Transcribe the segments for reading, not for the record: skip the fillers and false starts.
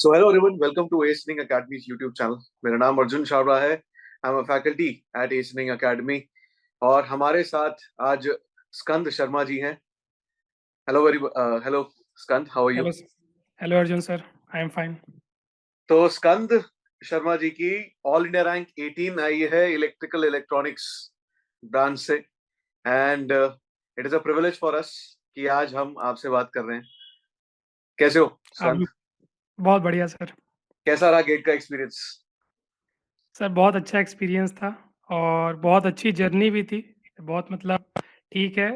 So hello everyone, welcome to Ace Academy's YouTube channel. मेरा नाम अर्जुन छाबड़ा है. I'm a faculty at Ace Academy और हमारे साथ आज स्कंद शर्मा जी हैं. Hello Skanda, how are you? Hello hello Arjun sir, I am fine. तो स्कंद शर्मा जी की ऑल इंडिया रैंक 18 आई है इलेक्ट्रिकल इलेक्ट्रॉनिक्स ब्रांच से and it is a privilege for us कि आज हम आपसे बात कर रहे हैं. कैसे हो आप स्कंद? भी बहुत बढ़िया सर। कैसा रहा गेट का एक्सपीरियंस? सर बहुत अच्छा एक्सपीरियंस था और बहुत अच्छी जर्नी भी थी। बहुत ठीक है,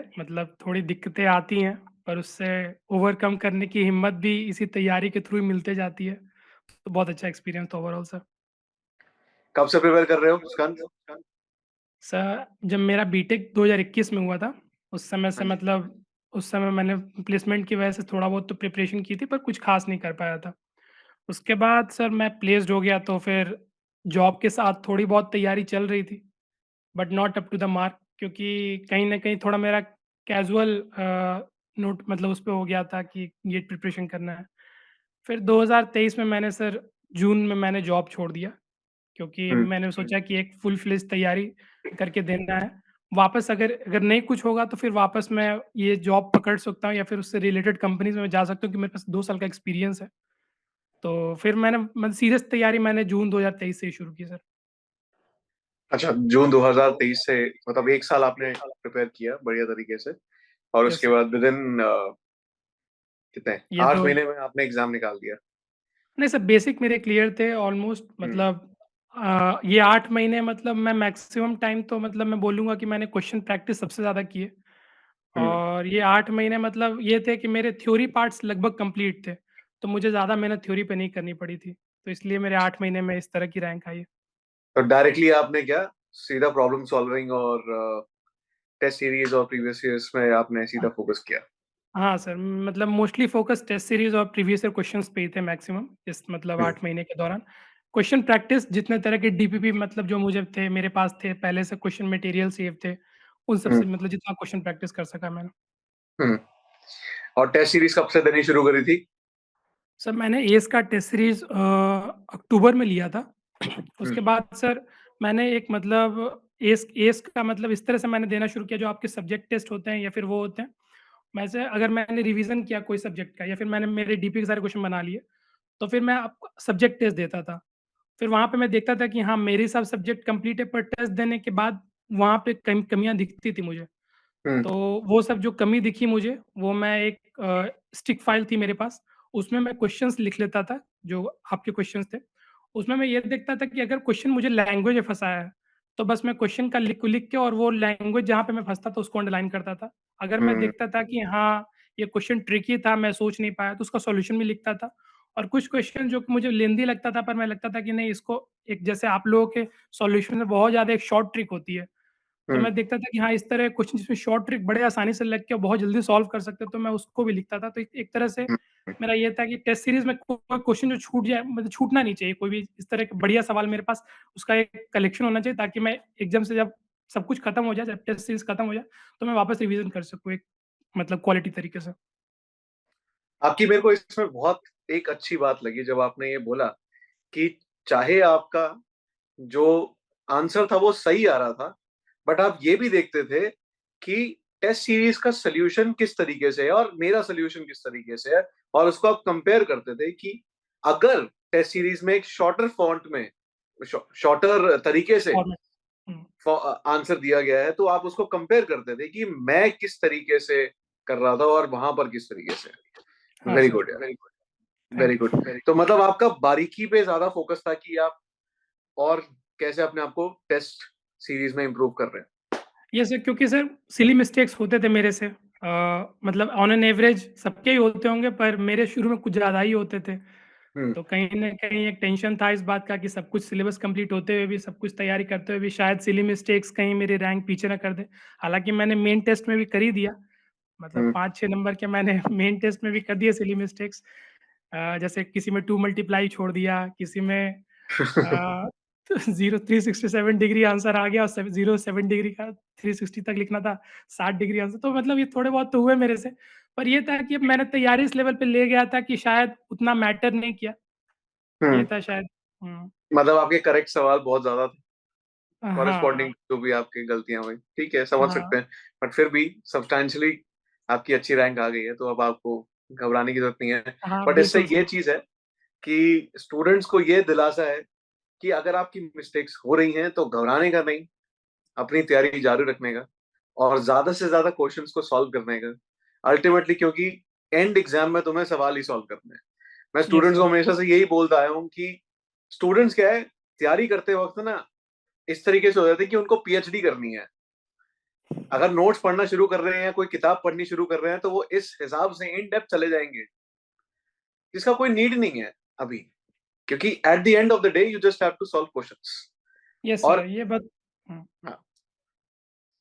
थोड़ी दिक्कतें आती हैं, पर उससे ओवरकम करने की हिम्मत भी इसी तैयारी के थ्रू ही मिलते जाती है। तो बहुत अच्छा एक्सपीरियंस था ओवरऑल सर। कब से प्रिपेयर कर रहे हो स्कंद? सर जब मेरा बीटेक 2021 में हुआ था, उस समय हाँ से जी. उस समय मैंने प्लेसमेंट की वजह से थोड़ा बहुत तो प्रिपरेशन की थी, पर कुछ खास नहीं कर पाया था। उसके बाद सर मैं प्लेस्ड हो गया, तो फिर जॉब के साथ थोड़ी बहुत तैयारी चल रही थी, but not up to the mark, क्योंकि कहीं न कहीं थोड़ा मेरा कैज़ुअल नोट उस पे हो गया था कि गेट प्रिपरेशन करना है। फिर 2023 में मैंने सर जून में मैंने जॉब छोड़ दिया, क्योंकि हम्म. मैंने सोचा कि एक फुल फ्लेज तैयारी करके देना है। वापस अगर अगर नहीं कुछ होगा तो फिर वापस मैं ये जॉब पकड़ सकता हूँ या फिर उससे रिलेटेड कंपनीज़ में जा सकता हूँ, कि मेरे पास 2 साल का एक्सपीरियंस है। तो फिर सीरियस तैयारी मैंने जून 2023 से ही शुरू की सर। अच्छा, जून 2023 से मतलब एक साल आपने प्रिपेयर किया बढ़िया तरीके से और यस उसके सर। बाद विद इन कितने ये आठ दो महीने में आपने एग्जाम निकाल दिया? नहीं सर, बेसिक मेरे क्लियर थे ऑलमोस्ट। हम्म. ये 8 महीने मैं मैक्सिमम टाइम तो मैं बोलूँगा कि मैंने क्वेश्चन प्रैक्टिस सबसे ज़्यादा की है। हम्म. और ये 8 महीने ये थे कि मेरे थ्योरी पार्ट्स लगभग कंप्लीट थे, तो मुझे ज़्यादा मेहनत थ्योरी पे नहीं करनी पड़ी थी। तो इसलिए मेरे 8 महीने में इस तरह की रैंक आई है। तो डायरेक्टली आपने क्या सीधा प्रॉब्लम सॉल्विंग और टेस्ट सीरीज और प्रीवियस ईयर्स में आपने सीधा फोकस किया? हाँ sir, mostly focus test series और प्रीवियस ईयर क्वेश्चंस पे ही थे मैक्सिमम, इस हम्म. 8 महीने के दौरान। क्वेश्चन प्रैक्टिस जितने तरह के डीपीपी जो मुझे थे, मेरे पास थे, पहले से क्वेश्चन मटेरियल सेव थे, उन सब हम्म. से जितना क्वेश्चन प्रैक्टिस कर सका मैंने। हम्म. और टेस्ट सीरीज कब से देनी शुरू करी थी? सर मैंने एस का टेस्ट सीरीज़ अक्टूबर में लिया था। हम्म. उसके बाद सर मैंने एक एस एस का इस तरह से मैंने देना शुरू किया, जो आपके सब्जेक्ट टेस्ट होते हैं या फिर वो होते हैं। वैसे अगर मैंने रिवीजन किया कोई सब्जेक्ट का, या फिर मैंने मेरे डीपी के सारे क्वेश्चन बना लिए, तो फिर मैं सब्जेक्ट टेस्ट देता था। फिर वहाँ पे मैं देखता था कि हाँ, मेरे हिसाब सब्जेक्ट कंप्लीट है, पर टेस्ट देने के बाद वहाँ पे कमियाँ दिखती थी मुझे। हम्म. तो वो सब जो कमी दिखी मुझे, वो मैं एक स्टिक फाइल थी मेरे पास, उसमें मैं क्वेश्चंस लिख लेता था, जो आपके क्वेश्चंस थे। उसमें मैं ये देखता था कि अगर क्वेश्चन मुझे लैंग्वेज में फँसाया है, तो बस मैं क्वेश्चन का लिख लिख के और वो लैंग्वेज जहाँ पे मैं फँसता था उसको अंडरलाइन करता था। अगर मैं हम्म. देखता था कि हाँ, ये क्वेश्चन ट्रिकी था, मैं सोच नहीं पाया, तो उसका सॉल्यूशन भी लिखता था। और कुछ क्वेश्चन जो कि मुझे लेंदी लगता था, पर मैं लगता था कि नहीं, इसको एक, जैसे आप लोगों के सॉल्यूशन में बहुत ज़्यादा एक शॉर्ट ट्रिक होती है, तो हम्म. मैं देखता था कि हाँ, इस तरह क्वेश्चन जिसमें शॉर्ट ट्रिक बड़े आसानी से लग के बहुत जल्दी सॉल्व कर सकते हैं, तो मैं उसको भी लिखता था। तो एक एक तरह से हम्म. मेरा ये था कि टेस्ट सीरीज़ में कोई क्वेश्चन जो छूट जाए, छूटना नहीं चाहिए, कोई भी इस तरह के बढ़िया सवाल मेरे पास, उसका एक कलेक्शन होना चाहिए, ताकि मैं एग्ज़ाम से जब सब कुछ खत्म हो जाए, जब टेस्ट सीरीज़ खत्म हो जाए, तो मैं वापस रिवीज़न कर सकूँ एक क्वालिटी तरीके से। आपकी मेरे को इसमें बहुत एक अच्छी बात लगी जब आपने ये बोला कि चाहे आपका जो आंसर था वो सही आ रहा था, बट आप ये भी देखते थे कि टेस्ट सीरीज का सोल्यूशन किस तरीके से है और मेरा सोल्यूशन किस तरीके से है, और उसको आप कंपेयर करते थे कि अगर टेस्ट सीरीज में एक शॉर्टर फॉन्ट में शॉर्टर तरीके से फॉर्मेट। हुँ। आंसर दिया गया है, तो आप उसको कंपेयर करते थे कि मैं किस तरीके से कर रहा था और वहां पर किस तरीके से. हाँ वेरी सर, गुड यार. Thank very you. गुड. तो मतलब आपका बारीकी पे ज्यादा फोकस था कि आप और कैसे अपने आप को टेस्ट सीरीज में इंप्रूव कर रहे हैं. ये सर, क्योंकि सर सिली मिस्टेक्स होते थे मेरे से, ऑन एन एवरेज सबके ही होते होंगे, पर मेरे शुरू में कुछ ज़्यादा ही होते थे। हम्म. तो कहीं न कहीं एक टेंशन था इस बात का कि सब कुछ सिलेबस कंप्लीट होते हुए भी, सब कुछ तैयारी करते हुए भी शायद सिली मिस्टेक्स कहीं मेरी रैंक पीछे ना कर दें। हालाँकि मैंने मेन टेस्ट में भी कर ही दिया, हम्म. 5-6 नंबर के मैंने मेन टेस्ट में भी कर दिए सिली मिस्टेक्स। जैसे किसी में 2 मल्टीप्लाई छोड़ दिया, किसी में अ, 0 367 डिग्री आंसर आ गया, और 07 डिग्री का 360 तक लिखना था, 60 डिग्री आंसर। तो ये थोड़े बहुत तो हुए मेरे से। पर ये था कि अब मैंने तैयारी इस लेवल पे ले गया था कि शायद उतना मैटर नहीं किया। ये हम्म। था शायद। हुँ। मतलब आपके करेक्ट सवाल बहुत ज्यादा थे, हाँ, कॉरेस्पॉन्डिंग जो भी आपकी गलतियां हुई, ठीक है, समझ हाँ, सकते हैं। बट फिर भी सब्सटैंशियली आपकी अच्छी रैंक आ गई है, तो अब आपको घबराने की जरूरत नहीं है। हाँ, बट इससे बिल्कुल ये सर। चीज है कि स्टूडेंट्स को ये दिलासा है कि अगर आपकी मिस्टेक्स हो रही हैं तो घबराने का नहीं, अपनी तैयारी जारी रखने का, और ज्यादा से ज्यादा क्वेश्चंस को सॉल्व करने का अल्टीमेटली, क्योंकि एंड एग्जाम में तुम्हें सवाल ही सॉल्व करने हैं। मैं यस स्टूडेंट्स सर। को हमेशा से यही बोलता आया हूँ कि स्टूडेंट्स क्या है, तैयारी करते वक्त ना इस तरीके से हो जाते हैं कि उनको पीएचडी करनी है। अगर नोट्स पढ़ना शुरू कर रहे हैं, कोई किताब पढ़नी शुरू कर रहे हैं, तो वो इस हिसाब से इन डेप्थ चले जाएंगे जिसका कोई नीड नहीं है अभी, क्योंकि at the end of the day you just have to solve questions. Yes sir, और ये बात। हुँ। हाँ,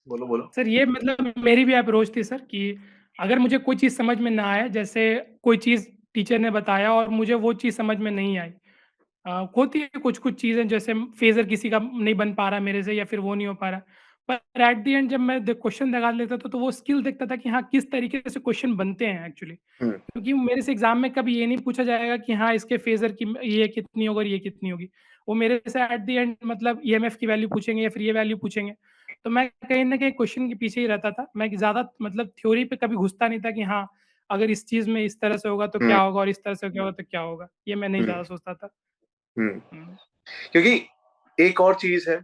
बोलो बोलो। सर ये मतलब मेरी भी अप्रोच थी सर कि अगर मुझे कोई चीज़ समझ में ना आए, जैसे कोई चीज़ टीचर ने बताया और मुझे वो चीज़ समझ में नहीं आई। होती है कुछ-कुछ चीज़ें, जैसे फ़ेज़र किसी का नहीं बन पा रहा मेरे से या फिर वो नहीं हो पा रहा। पर एट द एंड जब मैं द क्वेश्चन लगा लेता था तो वो स्किल देखता था कि हाँ, किस तरीके से क्वेश्चन बनते हैं एक्चुअली। हम्म। क्योंकि मेरे से एग्ज़ाम में कभी ये नहीं पूछा जाएगा कि हाँ, इसके फ़ेज़र की ये कितनी होगी और ये कितनी होगी। वो मेरे से एट द एंड मतलब ईएमएफ की वैल्यू पूछेंगे या फिर ये वैल्यू पूछेंगे। तो मैं कहीं न कहीं क्वेश्चन के पीछे ही रहता था। मैं ज़्यादा मतलब थ्योरी पे कभी घुसता नहीं था कि हाँ, अगर इस चीज़ में इस तरह से होगा तो हम्म। क्या होगा और इस तरह से क्या होगा तो क्या होगा? ये मैं नहीं हम्म। ज़्यादा सोचता था। हम्म। हुँ। क्योंकि एक और चीज है,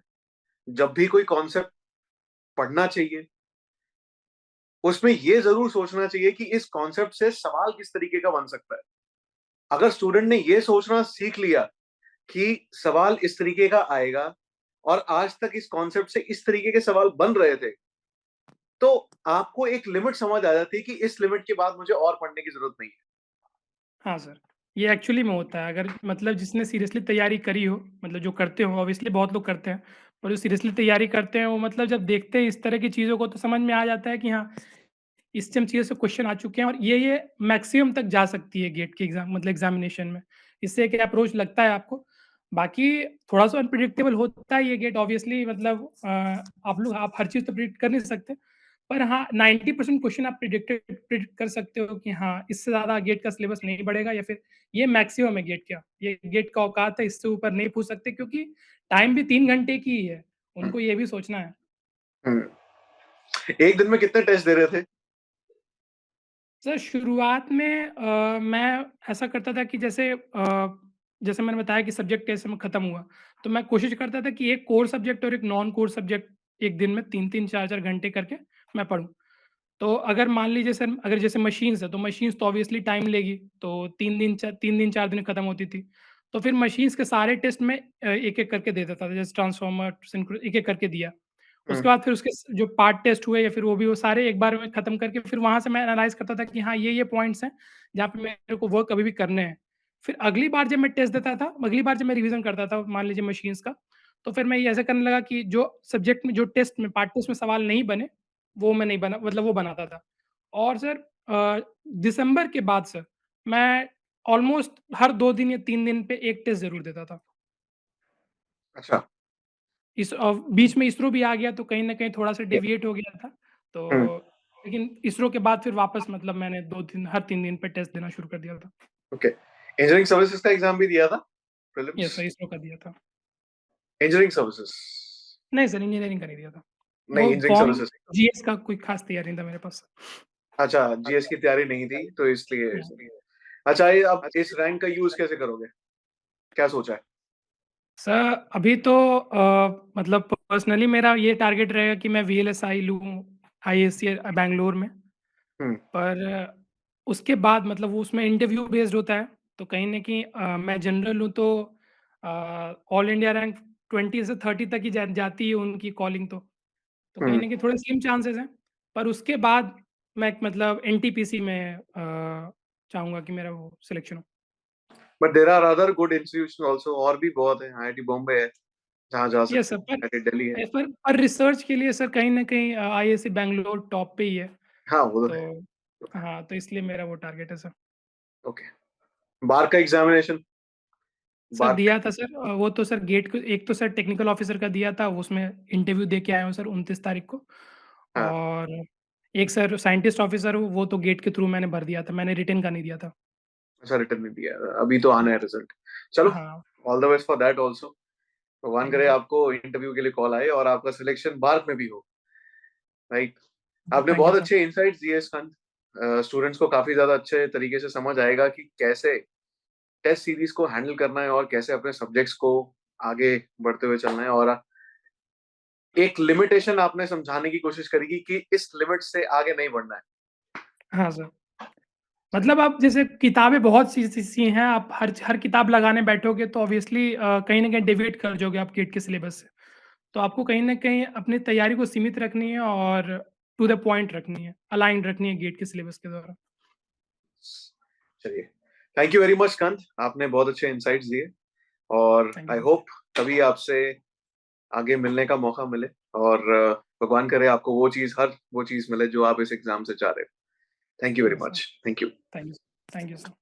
जब भी कोई कॉन्सेप्ट पढ़ना चाहिए, उसमें ये जरूर सोचना चाहिए कि इस कॉन्सेप्ट से सवाल किस तरीके का बन सकता है। अगर स्टूडेंट ने ये सोचना सीख लिया कि सवाल इस तरीके का आएगा, और आज तक इस कॉन्सेप्ट से इस तरीके के सवाल बन रहे थे, तो आपको एक लिमिट समझ आ जाती है कि इस लिमिट के बाद मुझे और पढ़ने की जरूरत नहीं है। हाँ सर, ये एक्चुअली में होता है। अगर मतलब जिसने सीरियसली तैयारी करी हो, मतलब जो करते हो, ऑब्वियसली बहुत लोग करते हैं, पर जो सीरियसली तैयारी करते हैं वो मतलब जब देखते हैं इस तरह की चीज़ों को तो समझ में आ जाता है कि हाँ, इस चम चीज़ों से क्वेश्चन आ चुके हैं और ये मैक्सिमम तक जा सकती है गेट के एग्ज़ाम मतलब एग्ज़ामिनेशन में। इससे एक अप्रोच लगता है आपको। बाकी थोड़ा-सा अनप्रेडिक्टेबल होता है ये गेट, ऑब्वियसली मतलब आप हर चीज़ तो प्रेडिक्ट कर नहीं सकते। पर हाँ, 90% क्वेश्चन आप प्रेडिक्ट कर सकते हो कि हाँ, इससे ज़्यादा गेट का सिलेबस नहीं बढ़ेगा या फिर ये मैक्सिमम है गेट का। ये गेट का औकात है, इससे ऊपर नहीं पूछ सकते क्योंकि टाइम भी 3 घंटे की ही है। हम्म। उनको ये भी सोचना है। हम्म। एक दिन में कितने टेस्ट दे रहे थे? सर शुरुआत में मैं ऐसा करता था कि जैसे मैंने बताया कि सब्जेक्ट टेस्ट में खत्म हुआ, तो मैं कोशिश करता था कि एक कोर सब्जेक्ट और एक नॉन कोर सब्जेक्ट एक दिन में 3-3 4-4 घंटे करके मैं पढूँ। तो अगर मान लीजिए सर, अगर जैसे मशीन्स है, तो मशीन्स तो ऑब्वियसली टाइम लेगी, तो 3 दिन 4 दिन में खत्म होती थी। तो फिर मशीन्स के सारे टेस्ट में एक-एक करके दे देता था, जैसे ट्रांसफार्मर, सिंक्रो एक-एक करके दिया। उसके हम्म। बाद फिर उसके जो पार्ट टेस्ट हुए या फिर वो भी वो सारे एक बार में खत्म करके फिर वहाँ से मैं एनालाइज़ करता था कि हाँ, ये पॉइंट्स हैं, जहाँ पे मेरे को वर्क अभी भी करने हैं। फिर अगली बार जब मैं टेस्ट देता था, अगली बार जब मैं रिवीज़न करता था, मान लीजिए मशीन्स का, तो फिर मैं ये ऐसा करने लगा कि जो सब्जेक्ट में जो टेस्ट में पार्ट टेस्ट में सवाल नहीं बने, वो मैं नहीं बना मतलब वो बनाता था। और सर दिसंबर के बाद सर, मैं ऑलमोस्ट हर 2 दिन या 3 दिन पे 1 टेस्ट ज़रूर देता था। अच्छा। बीच में इसरो भी आ गया तो कहीं न कहीं थोड़ा-सा डेविएट हो गया था। हम्म। तो लेकिन इसरो के बाद फिर वापस मतलब मैंने 2 दिन हर 3 दिन पे टेस्ट देना शुरू कर दिया था। ओके, इंजीनियरिंग सर्विसेज का एग्जाम भी दिया था, यस प्रीलिम्स? सर, इसरो का दिया था। Engineering services? नहीं सर, इंजीनियरिंग का नहीं दिया था। नहीं, वो इंजीनियरिंग फॉर्म सर्विसेज। जीएस का कोई खास तैयारी नहीं था मेरे पास। अच्छा, जीएस की तैयारी नहीं थी तो इसलिए। अच्छा, ये अब इस रैंक का यूज कैसे करोगे, क्या सोचा है? सर अभी तो मतलब पर्सनली मेरा ये टारगेट रहेगा कि मैं वीएलएसआई लूँ, आईएससी बैंगलोर में। हम्म। पर उसके बाद मतलब वो उसमें इंटरव्यू बेस्ड होता है, तो कहीं न कहीं मैं जनरल हूँ तो अ, ऑल इंडिया रैंक 20 से 30 तक ही जाती है उनकी कॉलिंग तो। तो कहीं हम्म। न कहीं थोड़े स्लिम चांसेस हैं, पर उसके बाद मैं मतलब एनटीपीसी में चाहूँगा कि मेरा वो सिलेक्शन हो। But there are other good institution also, और भी बहुत है, आईआईटी बॉम्बे है जहाँ जा यस सकते सर, हैं, आईआईटी दिल्ली है। पर रिसर्च के लिए सर कहीं न कहीं आईआईएससी बैंगलोर टॉप पे ही है। हाँ, वो तो तो है। हाँ, तो इसलिए मेरा वो टारगेट है सर। ओके, बार का एग्जामिनेशन, सर बार का। दिया था सर, वो तो सर गेट को एक तो सर टेक्निकल ऑफिसर का दिया था, उसमें इंटरव्यू दे के आया हूँ सर 29 तारीख को। हाँ। और एक सर साइंटिस्ट ऑफिसर वो तो गेट के थ्रू मैंने भर दिया था, मैंने रिटन का नहीं दिया था। अच्छा, रिटर्न नहीं दिया है, अभी तो आना है रिजल्ट। चलो, हाँ, all the best for that also. भगवान थैंक करे यू, आपको इंटरव्यू के लिए कॉल आए और आपका सिलेक्शन मार्क में भी हो, राइट। आपने थैंक यू बहुत सर। अच्छे इंसाइट्स दिए स्कंद। स्टूडेंट्स को काफी ज्यादा अच्छे तरीके से समझ आएगा कि कैसे टेस्ट सीरीज को हैंडल करना है और कैसे अपने सब्जेक्ट्स को आगे बढ़ते हुए चलना है। और एक लिमिटेशन आपने समझाने की कोशिश करेगी कि इस लिमिट से आगे नहीं बढ़ना है। हाँ सर। चलिए। मतलब आप जैसे किताबें बहुत सी हैं, आप हर हर किताब लगाने बैठोगे तो ऑब्वियसली कहीं न कहीं डेविएट कर जाओगे आप गेट के सिलेबस से। तो आपको कहीं न कहीं अपनी तैयारी को सीमित रखनी है और टू द पॉइंट रखनी है, अलाइन्ड रखनी है गेट के सिलेबस के द्वारा। चलिए, थैंक यू वेरी मच कंत, आपने बहुत अच्छे इंसाइट्स दिए। और thank you I sir. Hope कभी आपसे आगे मिलने का मौका मिले, और भगवान करे आपको वो चीज मिले जो आप इस एग्जाम से चाह रहे हो। Thank you very yes sir. Much. Thank you. Thank you. Thank you sir.